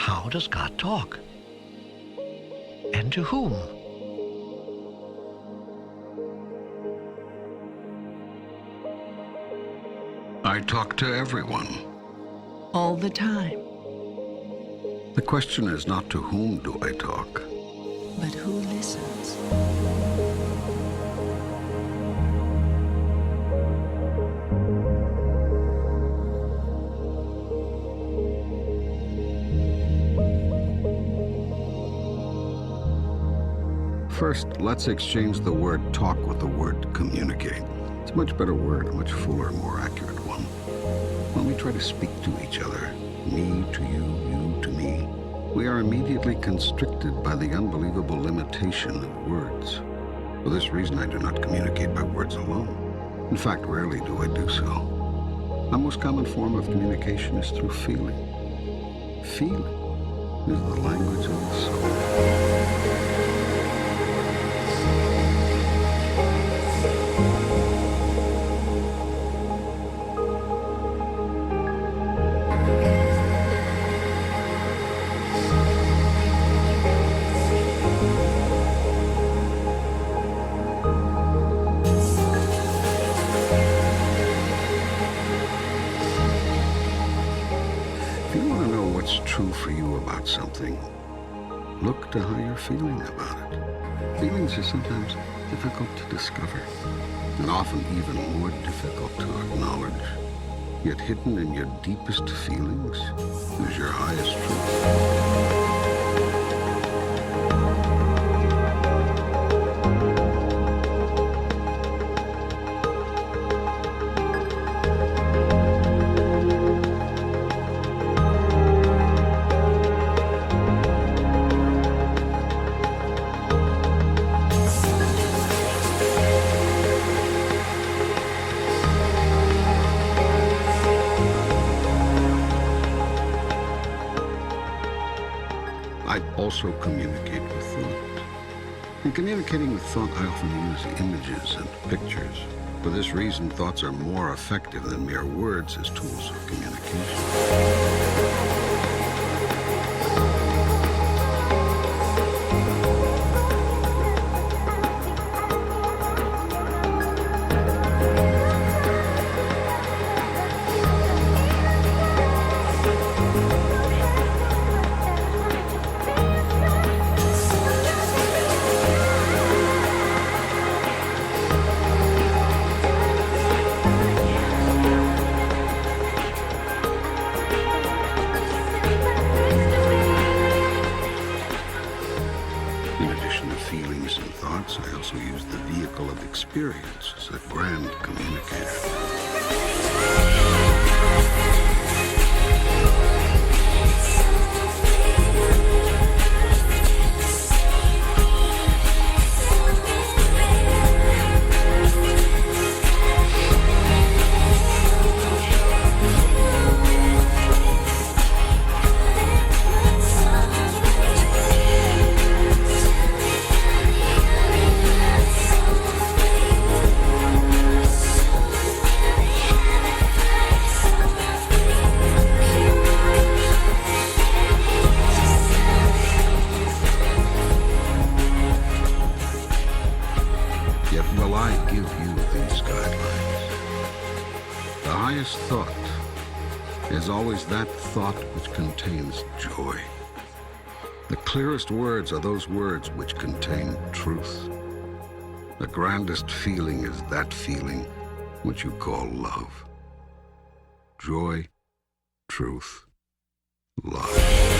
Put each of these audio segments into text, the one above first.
How does God talk? And to whom? I talk to everyone. All the time. The question is not to whom do I talk, But who listens? First, let's exchange the word talk with the word communicate. It's a much better word, a much fuller, more accurate one. When we try to speak to each other, me to you, you to me, we are immediately constricted by the unbelievable limitation of words. For this reason, I do not communicate by words alone. In fact, rarely do I do so. My most common form of communication is through feeling. Feeling is the language of the soul. True for you about something, look to how you're feeling about it. Feelings are sometimes difficult to discover, and often even more difficult to acknowledge. Yet hidden in your deepest feelings is your highest truth. Also communicate with thought. In communicating with thought, I often use images and pictures. For this reason, thoughts are more effective than mere words as tools of communication. Experience is a grand communicator. That thought which contains joy. The clearest words are those words which contain truth. The grandest feeling is that feeling which you call love. Joy, truth, love.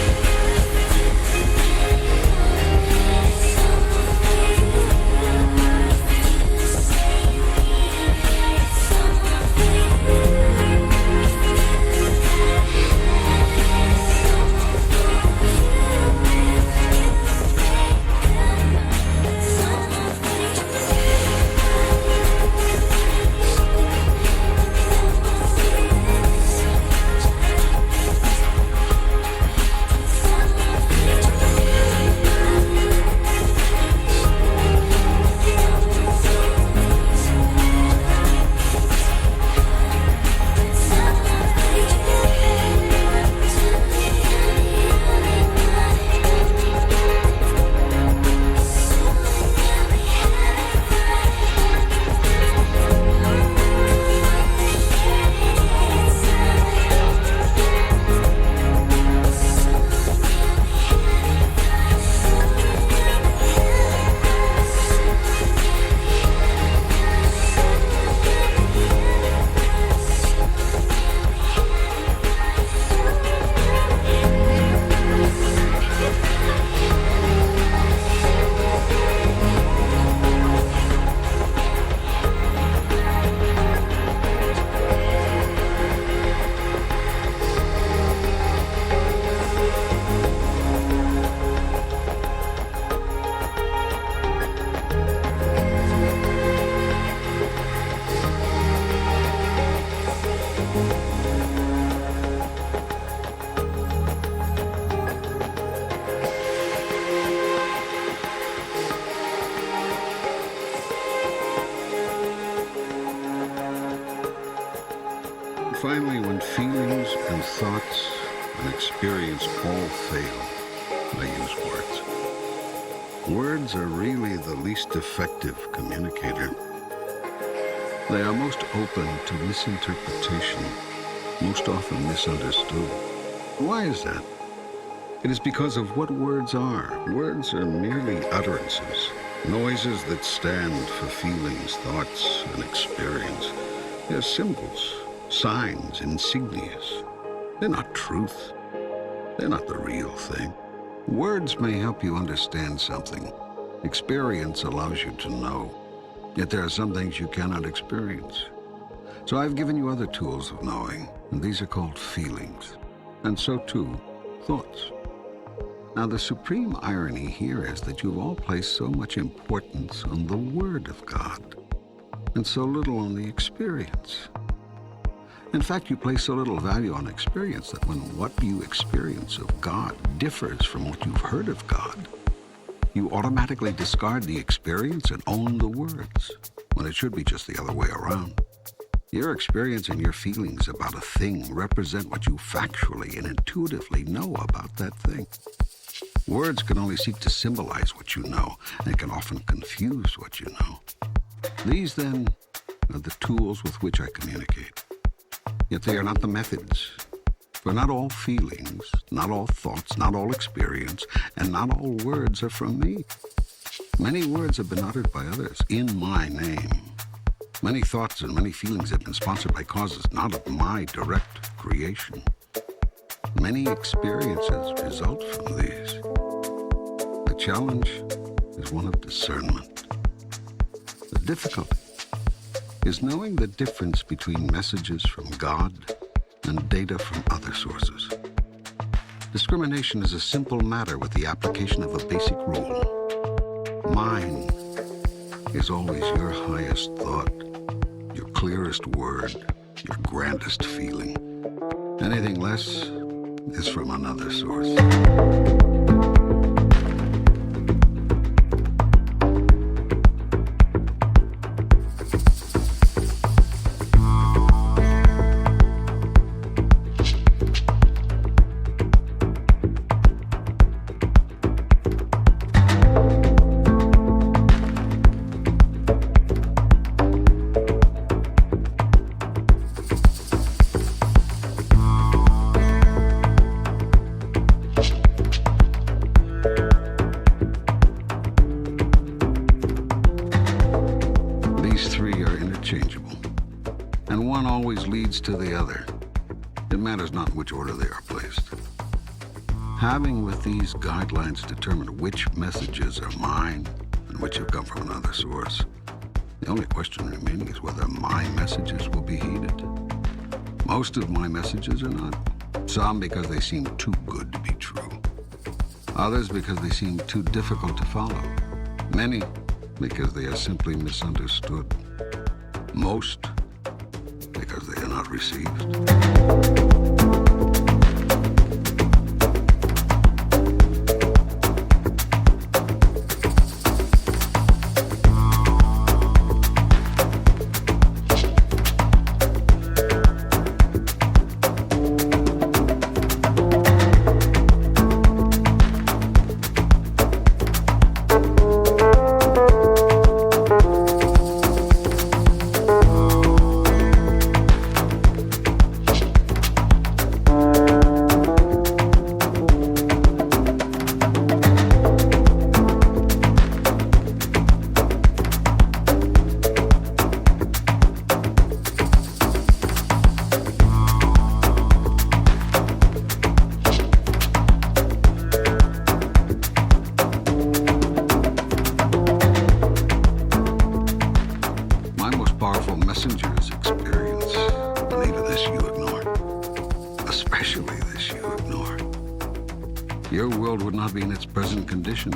thoughts and experience all fail, I use words. Words are really the least effective communicator. They are most open to misinterpretation, most often misunderstood. Why is that? It is because of what words are. Words are merely utterances, noises that stand for feelings, thoughts, and experience. They're symbols, signs, insignias. They're not truth. They're not the real thing. Words may help you understand something. Experience allows you to know. Yet there are some things you cannot experience. So I've given you other tools of knowing, and these are called feelings. And so too, thoughts. Now the supreme irony here is that you've all placed so much importance on the Word of God, and so little on the experience. In fact, you place so little value on experience that when what you experience of God differs from what you've heard of God, you automatically discard the experience and own the words, when it should be just the other way around. Your experience and your feelings about a thing represent what you factually and intuitively know about that thing. Words can only seek to symbolize what you know, and can often confuse what you know. These, then, are the tools with which I communicate. Yet they are not the methods. For not all feelings, not all thoughts, not all experience, and not all words are from me. Many words have been uttered by others in my name. Many thoughts and many feelings have been sponsored by causes not of my direct creation. Many experiences result from these. The challenge is one of discernment. The difficulty is knowing the difference between messages from God and data from other sources. Discrimination is a simple matter with the application of a basic rule. Mine is always your highest thought, your clearest word, your grandest feeling. Anything less is from another source. To the other. It matters not in which order they are placed. Having with these guidelines determined which messages are mine and which have come from another source, the only question remaining is whether my messages will be heeded. Most of my messages are not. Some because they seem too good to be true. Others because they seem too difficult to follow. Many because they are simply misunderstood. Most because they are not received.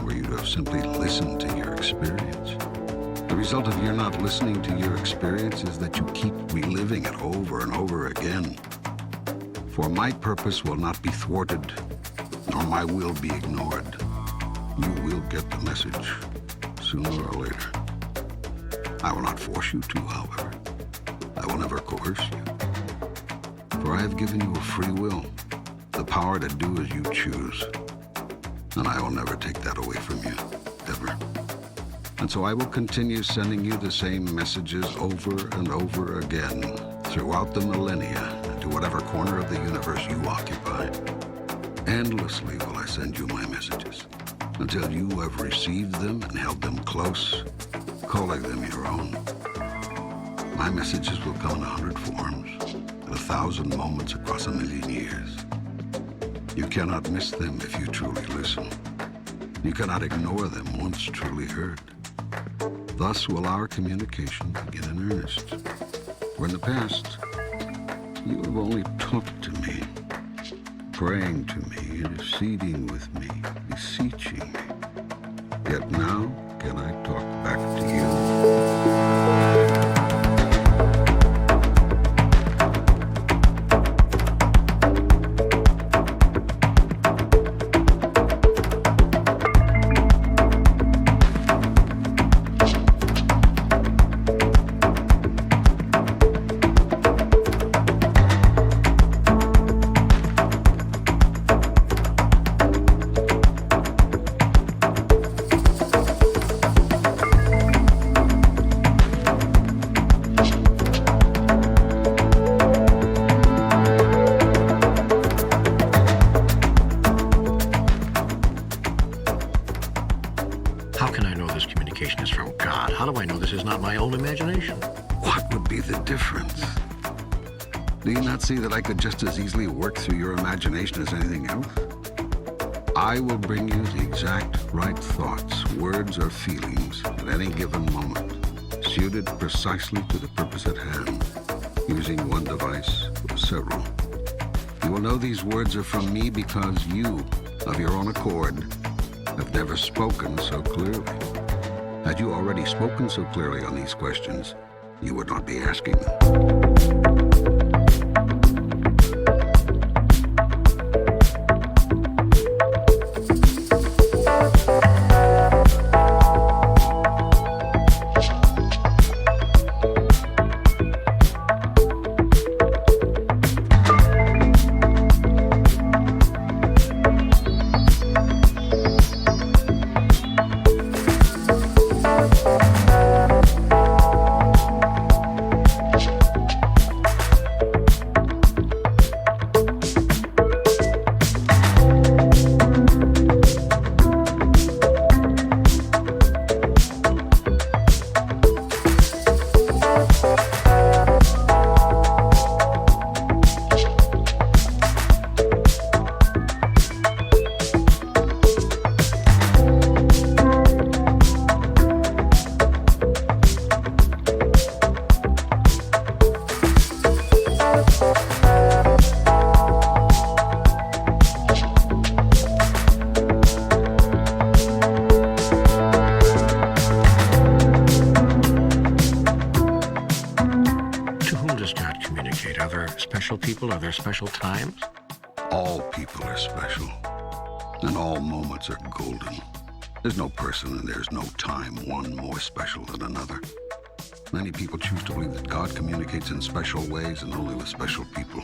Where you'd have simply listened to your experience. The result of your not listening to your experience is that you keep reliving it over and over again. For my purpose will not be thwarted, nor my will be ignored. You will get the message, sooner or later. I will not force you to, however. I will never coerce you. For I have given you a free will, the power to do as you choose. And I will never take that away from you, ever. And so I will continue sending you the same messages over and over again throughout the millennia to whatever corner of the universe you occupy. Endlessly will I send you my messages until you have received them and held them close, calling them your own. My messages will come in 100 forms, at 1,000 moments across 1,000,000 years. You cannot miss them if you truly listen. You cannot ignore them once truly heard. Thus will our communication begin in earnest. For in the past, you have only talked to me, praying to me, interceding with me, beseeching me. Yet now can I talk back to you. See that I could just as easily work through your imagination as anything else? I will bring you the exact right thoughts, words, or feelings at any given moment, suited precisely to the purpose at hand, using one device or several. You will know these words are from me because you, of your own accord, have never spoken so clearly. Had you already spoken so clearly on these questions, you would not be asking them. Are there special times? All people are special, and all moments are golden. There's no person and there's no time one more special than another. Many people choose to believe that God communicates in special ways and only with special people.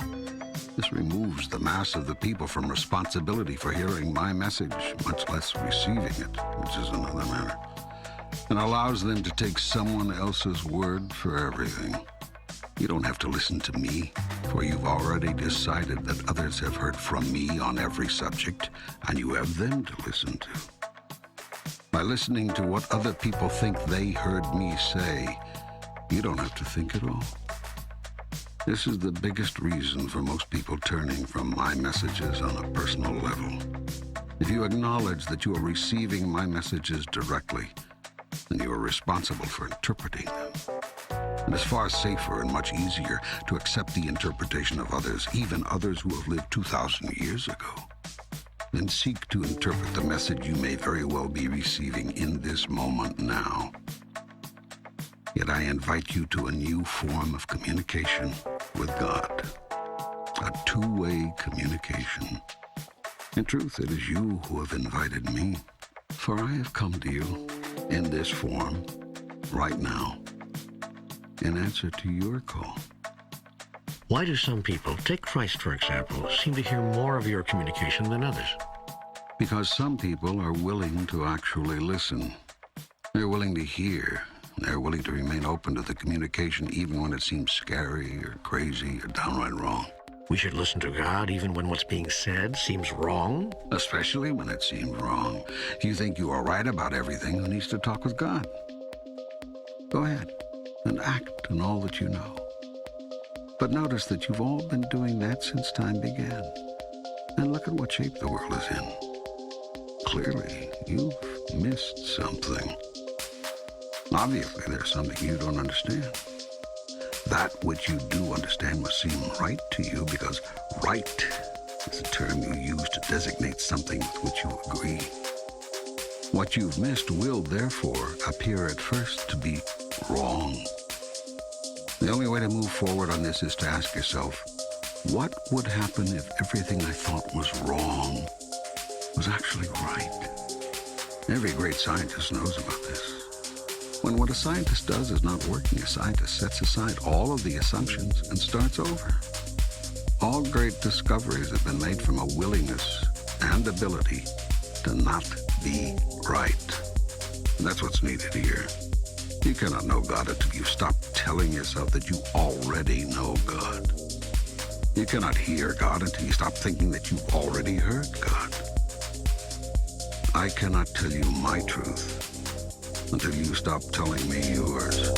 This removes the mass of the people from responsibility for hearing my message, much less receiving it, which is another matter, and allows them to take someone else's word for everything. You don't have to listen to me, for you've already decided that others have heard from me on every subject, and you have them to listen to. By listening to what other people think they heard me say, you don't have to think at all. This is the biggest reason for most people turning from my messages on a personal level. If you acknowledge that you are receiving my messages directly, then you are responsible for interpreting them. It is far safer and much easier to accept the interpretation of others, even others who have lived 2,000 years ago, than seek to interpret the message you may very well be receiving in this moment now. Yet I invite you to a new form of communication with God, a two-way communication. In truth, it is you who have invited me, for I have come to you in this form right now, in answer to your call. Why do some people, take Christ for example, seem to hear more of your communication than others? Because some people are willing to actually listen. They're willing to hear. They're willing to remain open to the communication even when it seems scary or crazy or downright wrong. We should listen to God even when what's being said seems wrong? Especially when it seems wrong. If you think you are right about everything, who needs to talk with God? Go ahead and act on all that you know. But notice that you've all been doing that since time began. And look at what shape the world is in. Clearly, you've missed something. Obviously, there's something you don't understand. That which you do understand must seem right to you, because right is a term you use to designate something with which you agree. What you've missed will, therefore, appear at first to be wrong. The only way to move forward on this is to ask yourself, what would happen if everything I thought was wrong was actually right? Every great scientist knows about this. When what a scientist does is not working, a scientist sets aside all of the assumptions and starts over. All great discoveries have been made from a willingness and ability to not be right. And that's what's needed here. You cannot know God until you stop telling yourself that you already know God. You cannot hear God until you stop thinking that you've already heard God. I cannot tell you my truth until you stop telling me yours.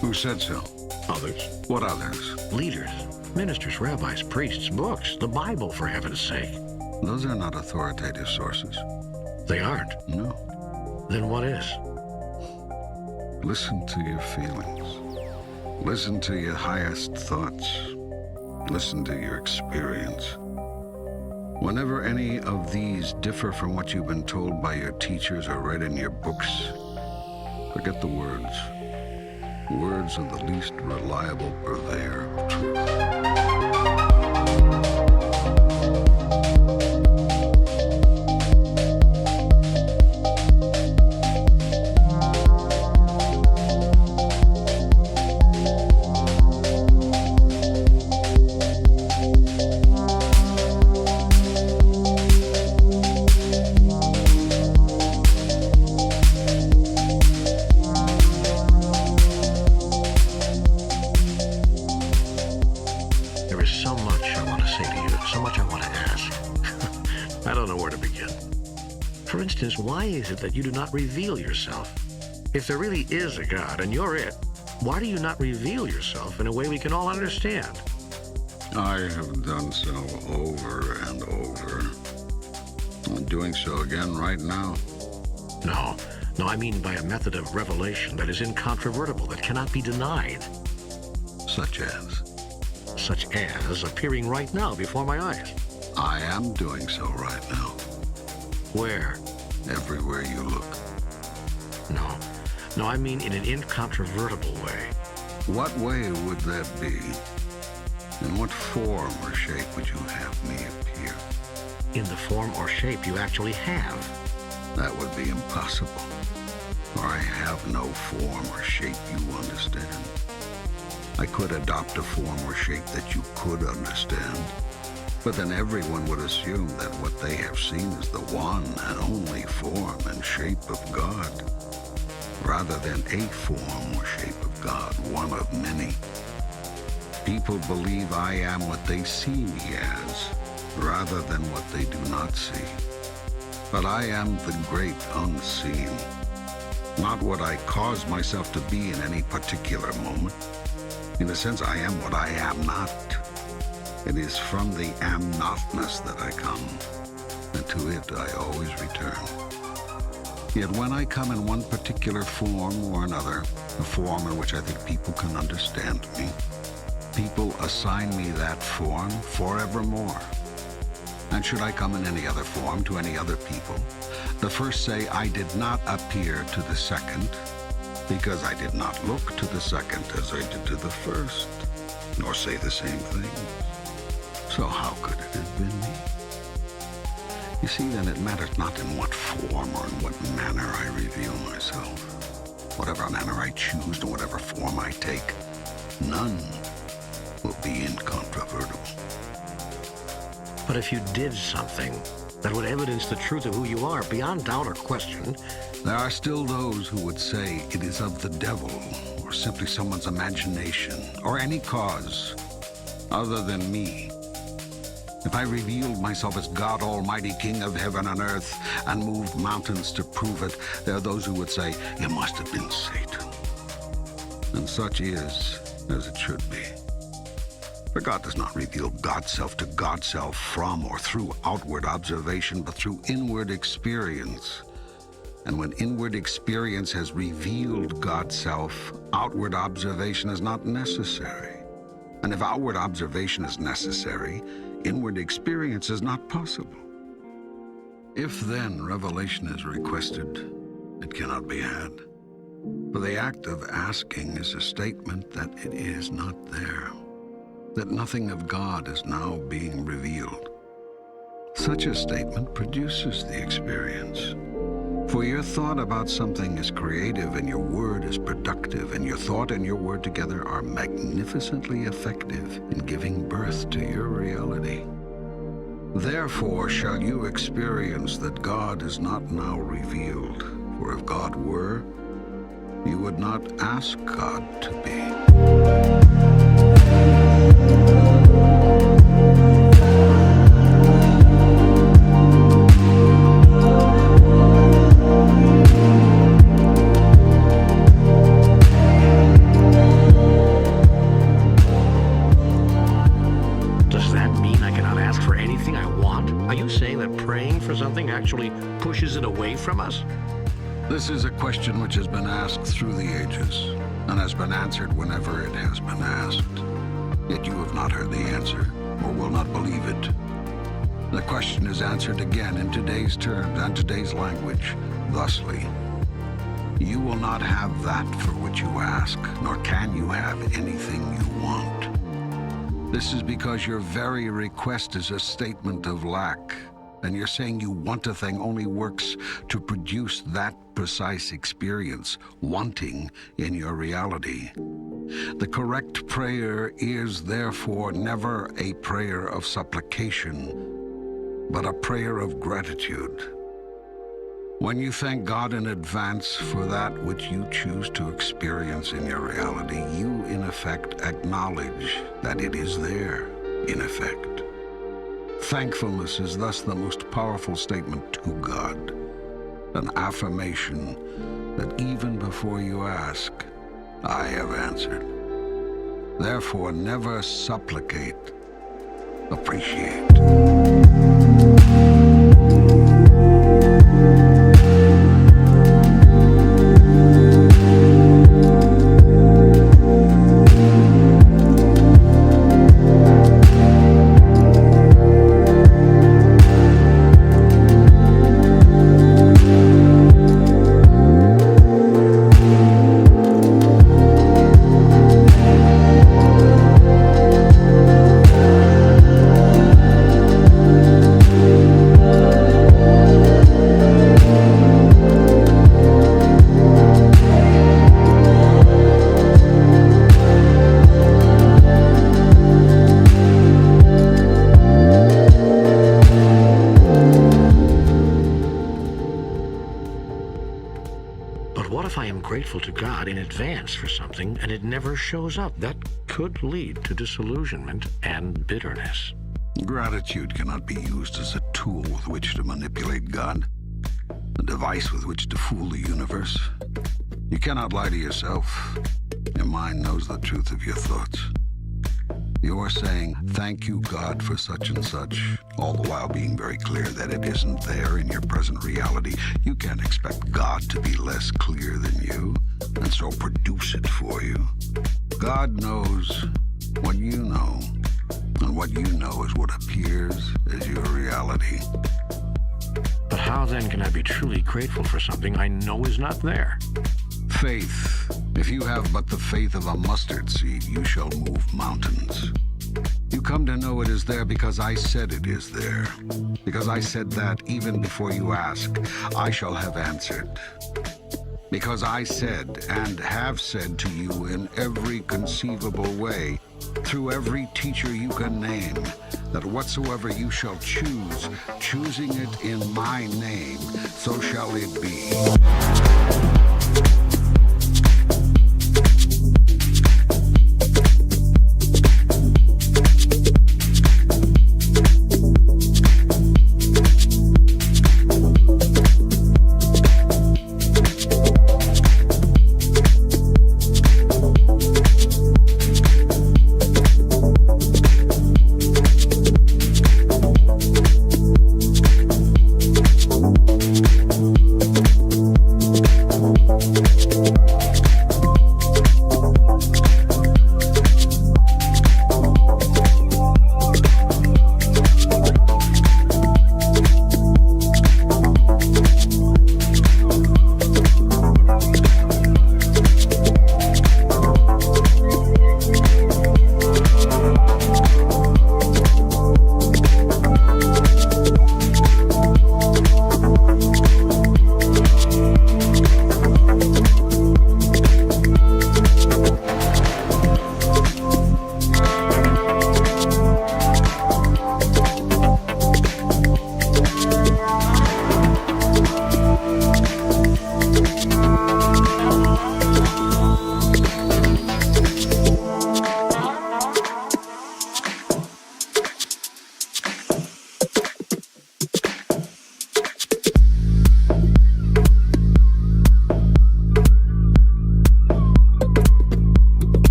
Who said so? Others. What others? Leaders, ministers, rabbis, priests, books, the Bible, for heaven's sake. Those are not authoritative sources. They aren't? No. Then what is? Listen to your feelings. Listen to your highest thoughts. Listen to your experience. Whenever any of these differ from what you've been told by your teachers or read in your books, forget the words. Words are the least reliable purveyor of truth. Why is it that you do not reveal yourself? If there really is a God and you're it, why do you not reveal yourself in a way we can all understand? I have done so over and over. I'm doing so again right now. No, I mean by a method of revelation that is incontrovertible, that cannot be denied. Such as? Such as appearing right now before my eyes. I am doing so right now. Where? Everywhere you look. No, I mean in an incontrovertible way. What way would that be? In what form or shape would you have me appear? In the form or shape you actually have. That would be impossible. For I have no form or shape you understand. I could adopt a form or shape that you could understand. But then everyone would assume that what they have seen is the one and only form and shape of God, rather than a form or shape of God, one of many. People believe I am what they see me as, rather than what they do not see. But I am the great unseen, not what I cause myself to be in any particular moment. In a sense, I am what I am not. It is from the am-notness that I come, and to it I always return. Yet when I come in one particular form or another, a form in which I think people can understand me, people assign me that form forevermore. And should I come in any other form to any other people, the first say I did not appear to the second, because I did not look to the second as I did to the first, nor say the same thing. So how could it have been me? You see, then it matters not in what form or in what manner I reveal myself. Whatever manner I choose and whatever form I take, none will be incontrovertible. But if you did something that would evidence the truth of who you are beyond doubt or question, there are still those who would say it is of the devil, or simply someone's imagination, or any cause other than me. If I revealed myself as God Almighty, King of heaven and earth, and moved mountains to prove it, there are those who would say, it must have been Satan. And such is as it should be. For God does not reveal God's self to God's self from or through outward observation, but through inward experience. And when inward experience has revealed God's self, outward observation is not necessary. And if outward observation is necessary, inward experience is not possible. If then revelation is requested, it cannot be had. For the act of asking is a statement that it is not there, that nothing of God is now being revealed. Such a statement produces the experience. For your thought about something is creative and your word is productive, and your thought and your word together are magnificently effective in giving birth to your reality. Therefore shall you experience that God is not now revealed, for if God were, you would not ask God to be. Does that mean I cannot ask for anything I want? Are you saying that praying for something actually pushes it away from us? This is a question which has been asked through the ages, and has been answered whenever it has been asked. Yet you have not heard the answer, or will not believe it. The question is answered again in today's terms and today's language, thusly: you will not have that for which you ask, nor can you have anything you want. This is because your very request is a statement of lack, and you're saying you want a thing only works to produce that precise experience, wanting in your reality. The correct prayer is therefore never a prayer of supplication, but a prayer of gratitude. When you thank God in advance for that which you choose to experience in your reality, you in effect acknowledge that it is there, in effect. Thankfulness is thus the most powerful statement to God, an affirmation that even before you ask, I have answered. Therefore, never supplicate, appreciate. Grateful to God in advance for something and it never shows up. That could lead to disillusionment and bitterness. Gratitude cannot be used as a tool with which to manipulate God, a device with which to fool the universe. You cannot lie to yourself. Your mind knows the truth of your thoughts. You're saying, thank you, God, for such and such, all the while being very clear that it isn't there in your present reality. You can't expect God to be less clear than you, and so produce it for you. God knows what you know, and what you know is what appears as your reality. But how then can I be truly grateful for something I know is not there? Faith. If you have but the faith of a mustard seed, you shall move mountains. You come to know it is there because I said it is there. Because I said that even before you ask, I shall have answered. Because I said and have said to you in every conceivable way, through every teacher you can name, that whatsoever you shall choose, choosing it in my name, so shall it be.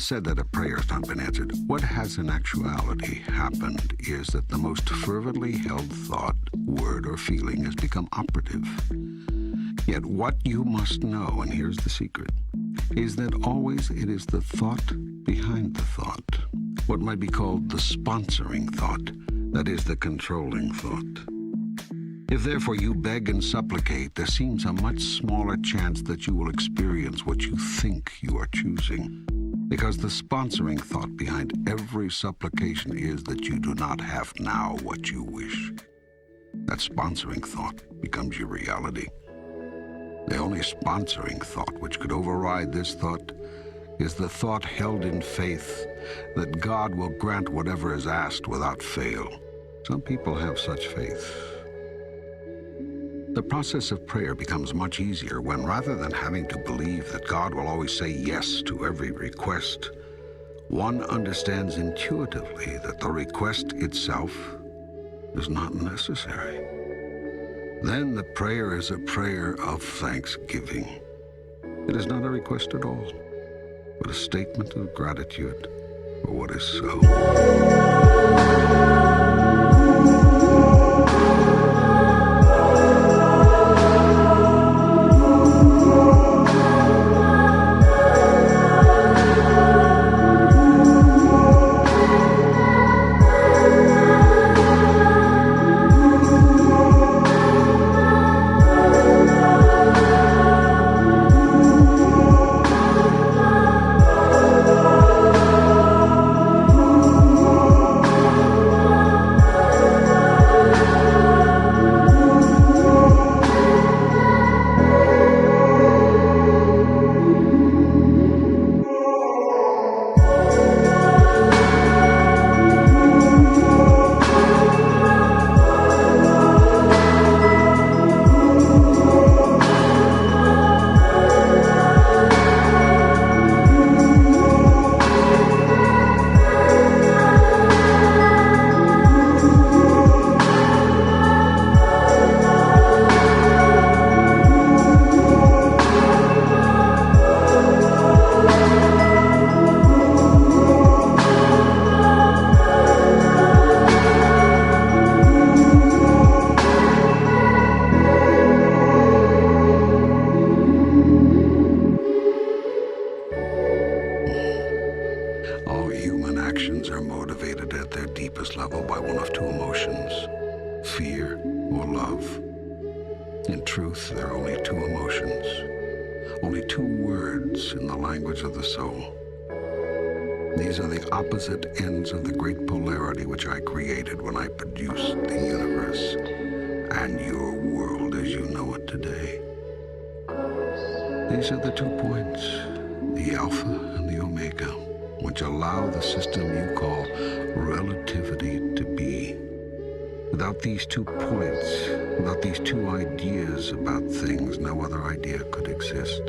Said that a prayer has not been answered. What has in actuality happened is that the most fervently held thought, word, or feeling has become operative. Yet what you must know, and here's the secret, is that always it is the thought behind the thought, what might be called the sponsoring thought, that is the controlling thought. If therefore you beg and supplicate, there seems a much smaller chance that you will experience what you think you are choosing. Because the sponsoring thought behind every supplication is that you do not have now what you wish. That sponsoring thought becomes your reality. The only sponsoring thought which could override this thought is the thought held in faith that God will grant whatever is asked without fail. Some people have such faith. The process of prayer becomes much easier when, rather than having to believe that God will always say yes to every request, one understands intuitively that the request itself is not necessary. Then the prayer is a prayer of thanksgiving. It is not a request at all, but a statement of gratitude for what is so. Opposite ends of the great polarity which I created when I produced the universe and your world as you know it today. These are the 2 points, the alpha and the omega, which allow the system you call relativity to be. Without these 2 points, without these 2 ideas about things, no other idea could exist.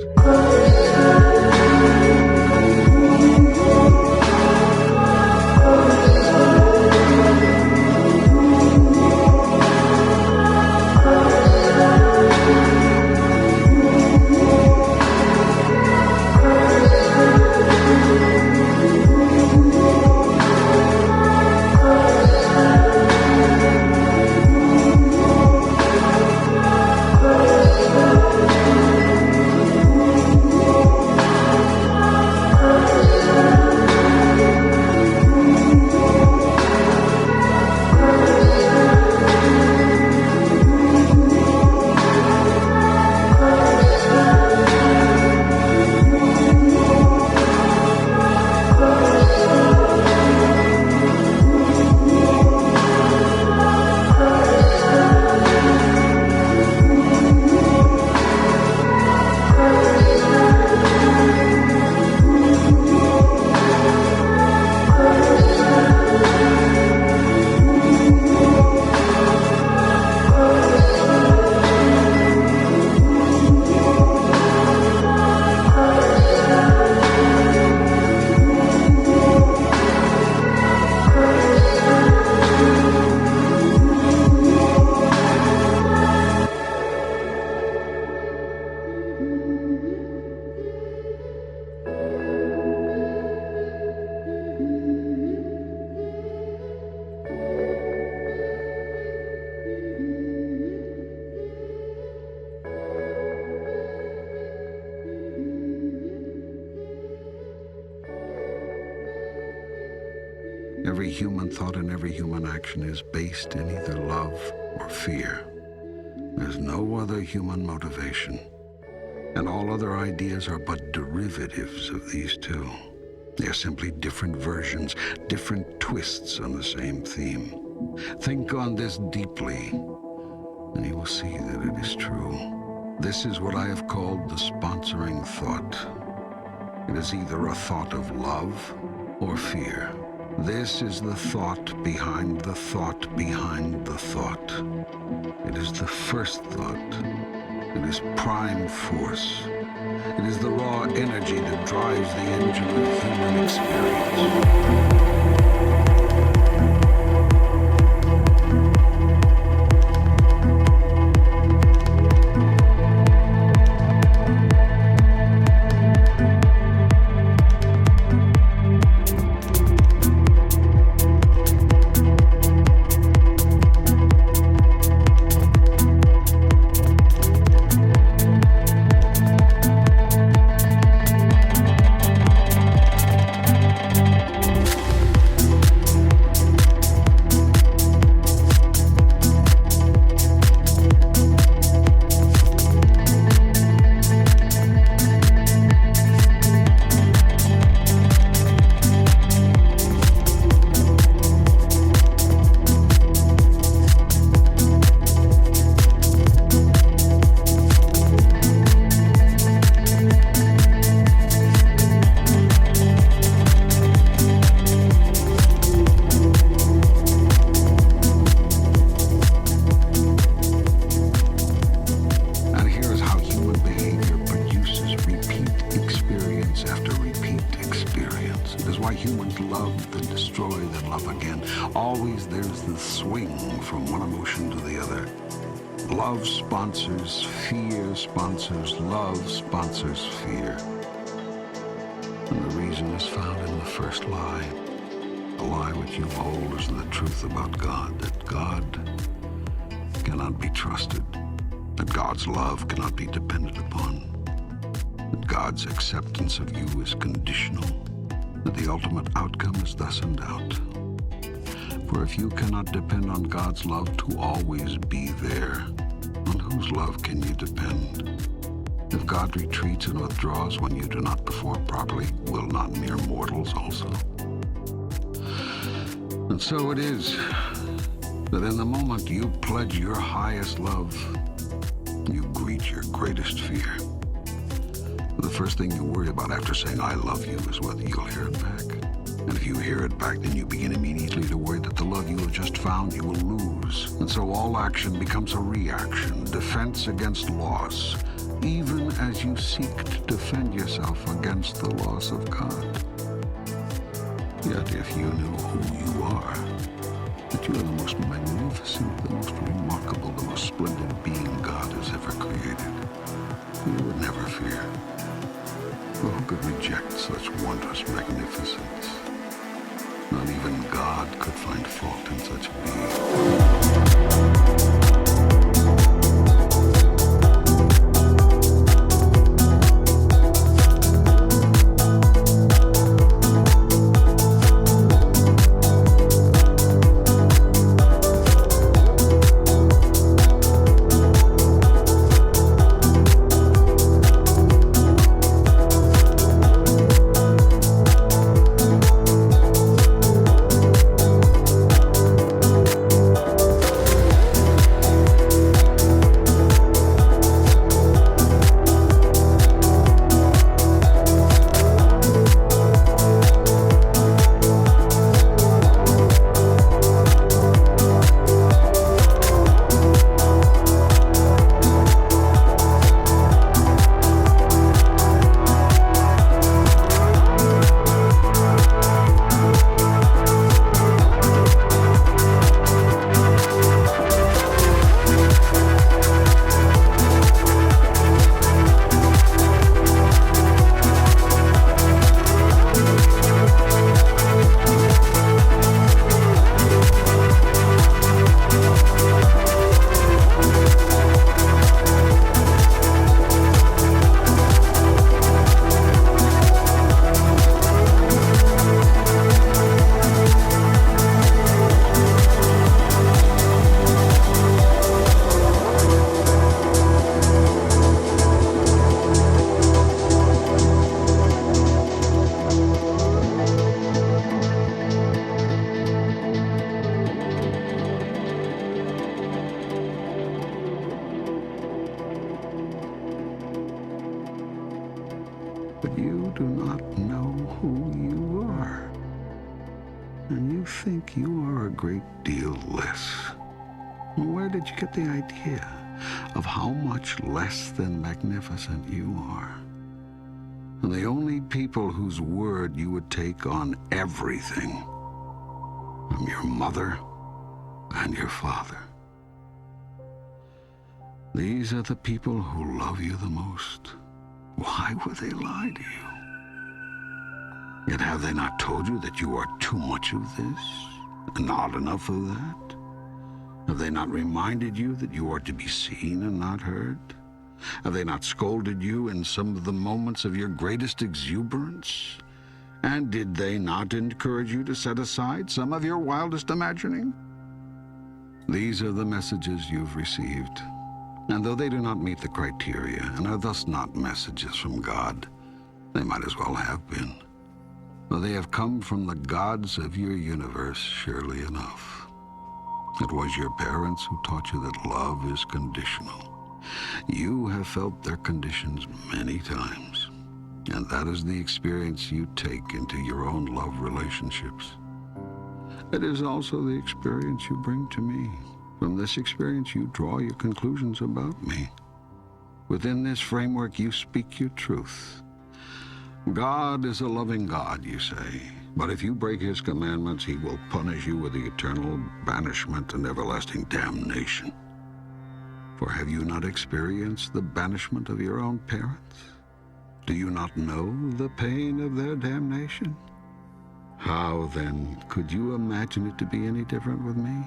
Every human thought and every human action is based in either love or fear. There's no other human motivation, and all other ideas are but derivatives of these 2. They are simply different versions, different twists on the same theme. Think on this deeply, and you will see that it is true. This is what I have called the sponsoring thought. It is either a thought of love or fear. This is the thought behind the thought behind the thought. It is the first thought. It is prime force. It is the raw energy that drives the engine of human experience. Love sponsors fear, sponsors love, sponsors fear. And the reason is found in the first lie. The lie which you hold is the truth about God, that God cannot be trusted, that God's love cannot be depended upon, that God's acceptance of you is conditional, that the ultimate outcome is thus in doubt. For if you cannot depend on God's love to always be there, on whose love can you depend? If God retreats and withdraws when you do not perform properly, will not mere mortals also? And so it is that in the moment you pledge your highest love, you greet your greatest fear. The first thing you worry about after saying I love you is whether you'll hear it back. And if you hear it back, then you begin immediately to worry that the love you have just found you will lose. And so all action becomes a reaction, defense against loss, even as you seek to defend yourself against the loss of God. Yet if you knew who you are, that you are the most magnificent, the most remarkable, the most splendid being God has ever created, you would never fear. For who could reject such wondrous magnificence? Not even God could find fault in such a being. But you do not know who you are. And you think you are a great deal less. Where did you get the idea of how much less than magnificent you are? And the only people whose word you would take on everything from your mother and your father. These are the people who love you the most. Why would they lie to you? Yet have they not told you that you are too much of this and not enough of that? Have they not reminded you that you are to be seen and not heard? Have they not scolded you in some of the moments of your greatest exuberance? And did they not encourage you to set aside some of your wildest imagining? These are the messages you've received. And though they do not meet the criteria and are thus not messages from God, they might as well have been. For they have come from the gods of your universe, surely enough. It was your parents who taught you that love is conditional. You have felt their conditions many times, and that is the experience you take into your own love relationships. It is also the experience you bring to me. From this experience, you draw your conclusions about me. Within this framework, you speak your truth. God is a loving God, you say, but if you break his commandments, he will punish you with the eternal banishment and everlasting damnation. For have you not experienced the banishment of your own parents? Do you not know the pain of their damnation? How, then, could you imagine it to be any different with me?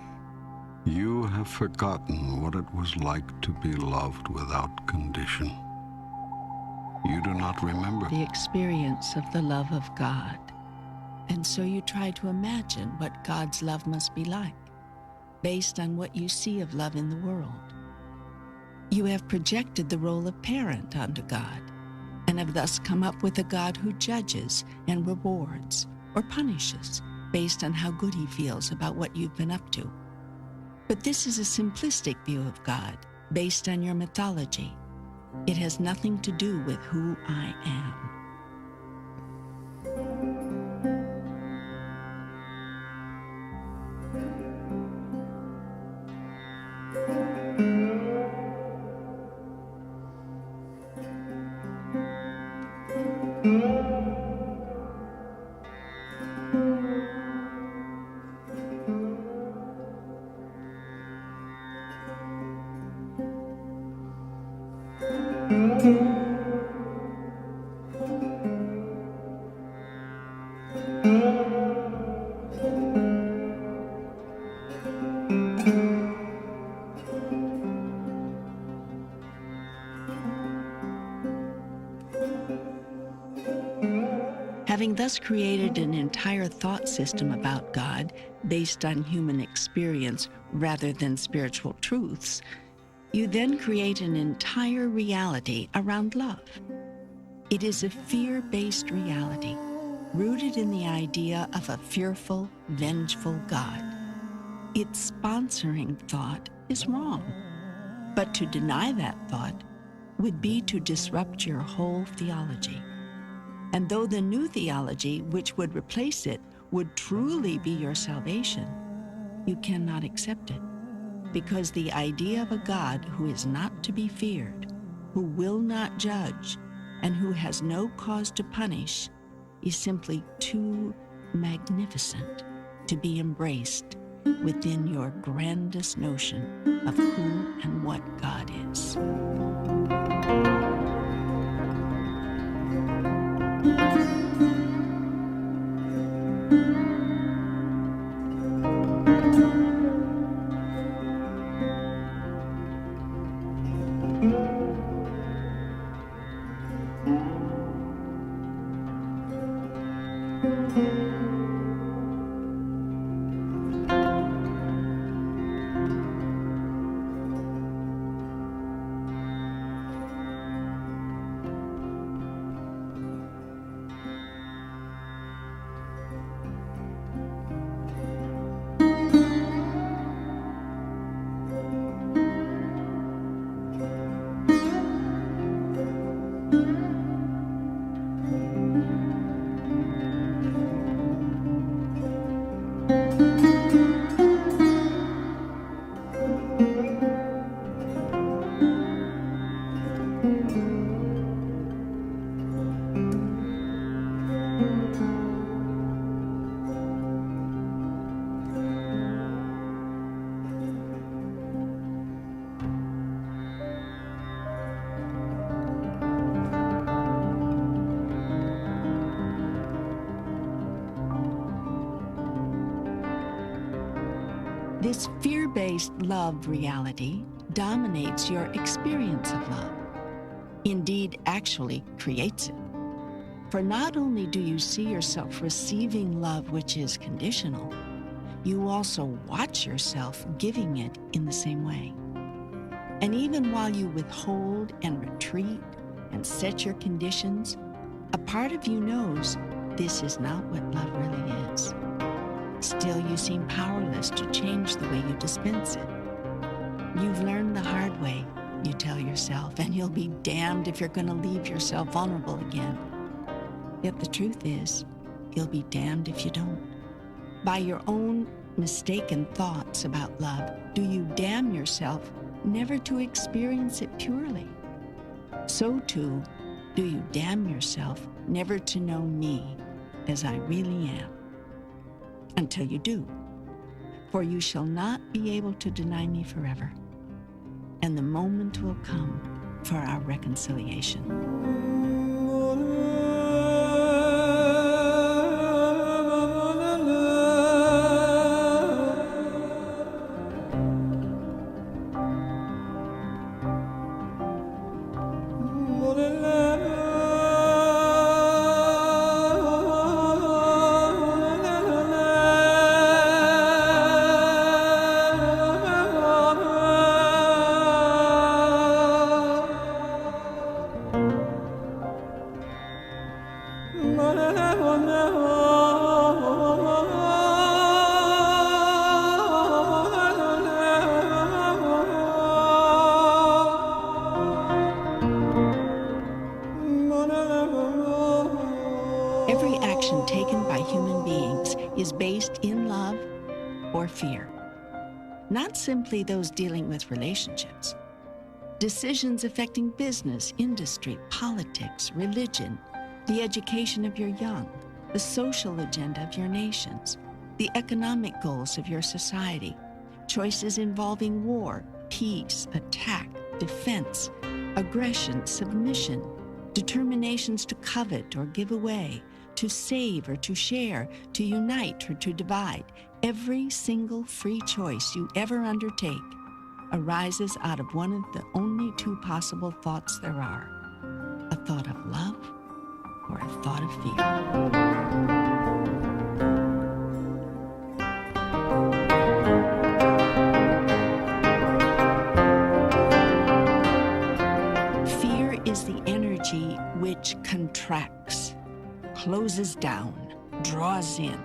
You have forgotten what it was like to be loved without condition. You do not remember the experience of the love of God. And so you try to imagine what God's love must be like, based on what you see of love in the world. You have projected the role of parent onto God, and have thus come up with a God who judges and rewards or punishes based on how good he feels about what you've been up to. But this is a simplistic view of God, based on your mythology. It has nothing to do with who I am. Having thus created an entire thought system about God based on human experience rather than spiritual truths, you then create an entire reality around love. It is a fear-based reality, rooted in the idea of a fearful, vengeful God. Its sponsoring thought is wrong, but to deny that thought would be to disrupt your whole theology. And though the new theology, which would replace it, would truly be your salvation, you cannot accept it, because the idea of a God who is not to be feared, who will not judge, and who has no cause to punish is simply too magnificent to be embraced within your grandest notion of who and what God is. This fear-based love reality dominates your experience of love. Indeed, actually creates it. For not only do you see yourself receiving love which is conditional, you also watch yourself giving it in the same way. And even while you withhold and retreat and set your conditions, a part of you knows this is not what love really is. Still, you seem powerless to change the way you dispense it. You've learned the hard way, you tell yourself, and you'll be damned if you're going to leave yourself vulnerable again. Yet the truth is, you'll be damned if you don't. By your own mistaken thoughts about love, do you damn yourself never to experience it purely? So too, do you damn yourself never to know me as I really am. Until you do, for you shall not be able to deny me forever, and the moment will come for our reconciliation. Every action taken by human beings is based in love or fear, not simply those dealing with relationships. Decisions affecting business, industry, politics, religion, the education of your young, the social agenda of your nations, the economic goals of your society, choices involving war, peace, attack, defense, aggression, submission, determinations to covet or give away, to save or to share, to unite or to divide. Every single free choice you ever undertake arises out of one of the only two possible thoughts there are: a thought of love or a thought of fear. Is the energy which contracts, closes down, draws in,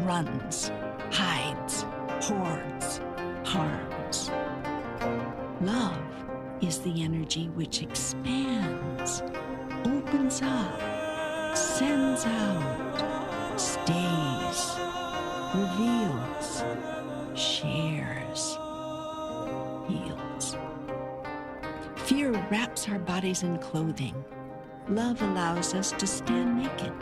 runs, hides, hoards, harms. Love is the energy which expands, opens up, sends out, stays, reveals, shares, heals. Fear wraps our bodies in clothing. Love allows us to stand naked.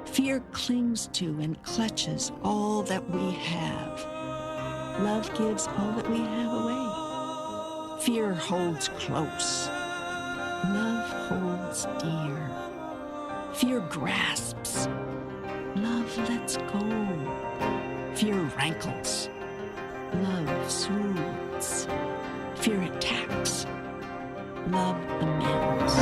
Fear clings to and clutches all that we have. Love gives all that we have away. Fear holds close. Love holds dear. Fear grasps. Love lets go. Fear rankles. Love soothes. Fear attacks. Love amends.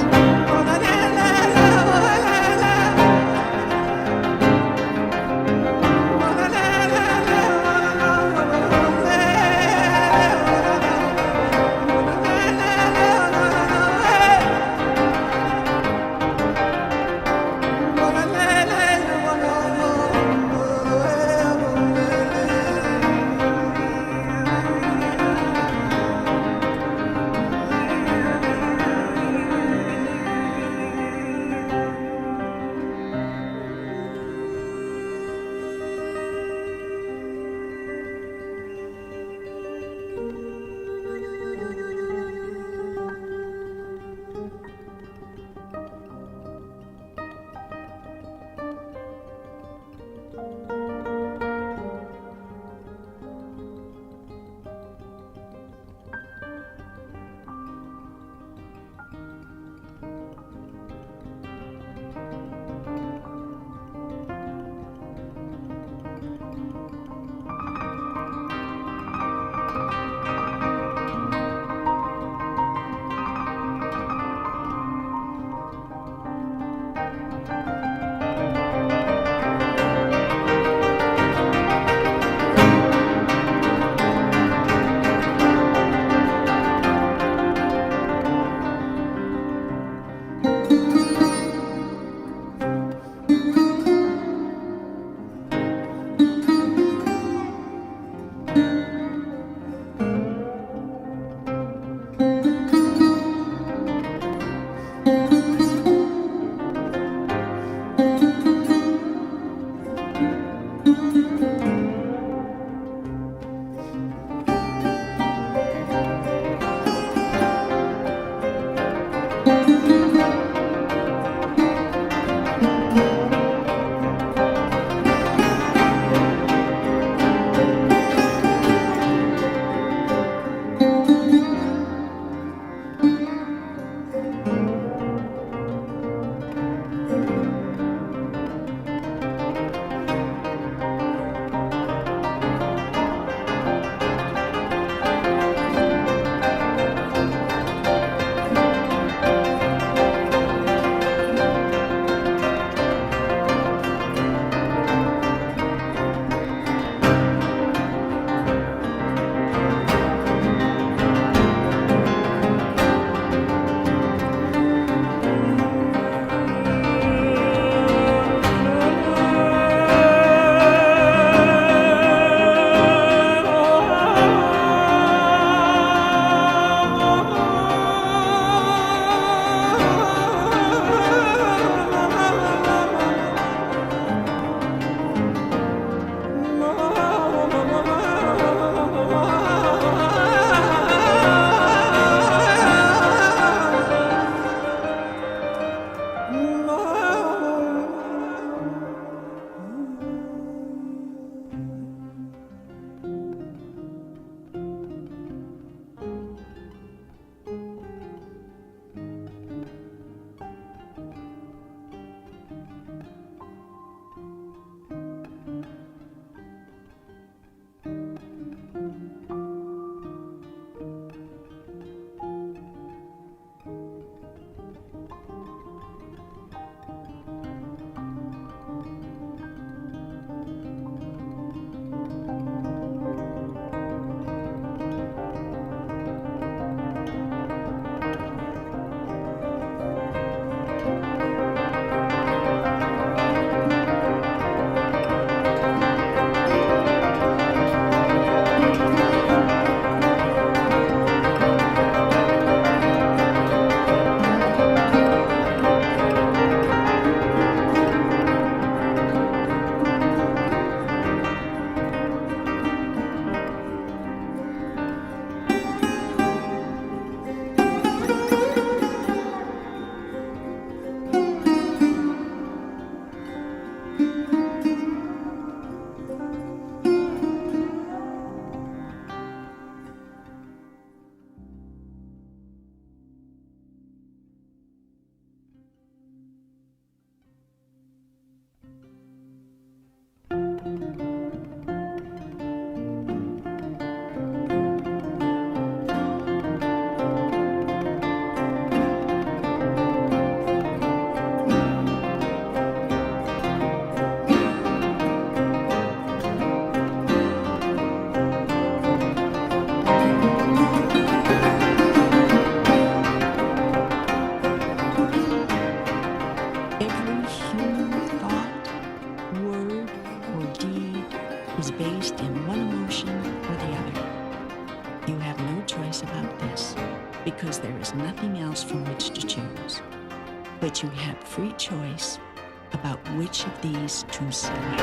exist in one emotion or the other. You have no choice about this, because there is nothing else from which to choose. But you have free choice about which of these to select.